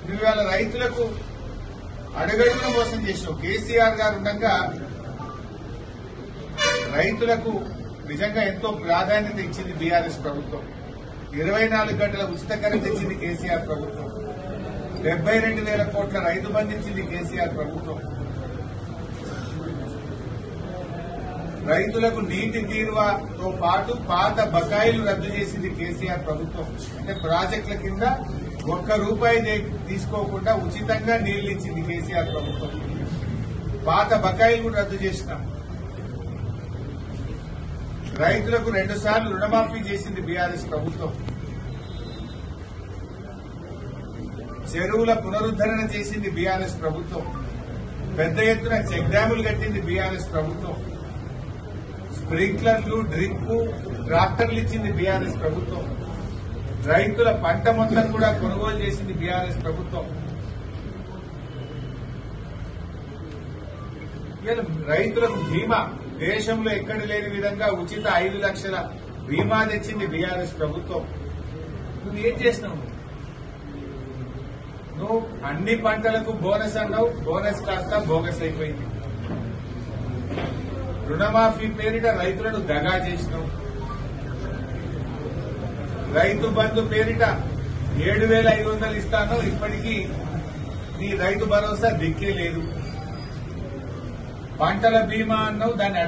నువ్వు ఇవాళ రైతులకు అడుగడుగున మోసం చేసినావు. కేసీఆర్ గారు ఉండగా రైతులకు నిజంగా ఎంతో ప్రాధాన్యత ఇచ్చింది బీఆర్ఎస్ ప్రభుత్వం. 24 గంటల ఉచిత కరెంట్ ఇచ్చింది కేసీఆర్ ప్రభుత్వం. 72,000 కోట్ల రైతు బంధు ఇచ్చింది కేసీఆర్ ప్రభుత్వం. రైతులకు నీటి తీరువతో పాటు పాత బకాయిలు రద్దు చేసింది కేసీఆర్ ప్రభుత్వం. అంటే ప్రాజెక్టుల కింద ₹1 తీసుకోకుండా ఉచితంగా నీళ్లు ఇచ్చింది కేసీఆర్ ప్రభుత్వం. పాత బకాయిలు కూడా రద్దు చేసినాం. రైతులకు 2 సార్లు రుణమాఫీ చేసింది బీఆర్ఎస్ ప్రభుత్వం. చెరువుల పునరుద్దరణ చేసింది బీఆర్ఎస్ ప్రభుత్వం. పెద్ద ఎత్తున చెక్ డ్యాములు కట్టింది బీఆర్ఎస్ ప్రభుత్వం. స్ప్రింక్లర్లు, డ్రిప్, ట్రాక్టర్లు ఇచ్చింది బీఆర్ఎస్ ప్రభుత్వం. రైతుల పంట మొత్తం కూడా కొనుగోలు చేసింది బీఆర్ఎస్ ప్రభుత్వం. రైతులకు బీమా దేశంలో ఎక్కడ లేని విధంగా ఉచిత 5 లక్షల బీమా తెచ్చింది బీఆర్ఎస్ ప్రభుత్వం. నువ్వు ఏం చేసినావు? నువ్వు అన్ని పంటలకు బోనస్ అన్నావు, బోనస్ కాస్త బోగస్ అయిపోయింది. రుణమాఫీ పేరిట రైతులను దగా చేసినావు. రైతు బంధు పేరిట 7,500 ఇస్తాను, ఇప్పటికీ నీ రైతు భరోసా దిక్కే లేదు. పంటల బీమా అన్నావు, దాన్ని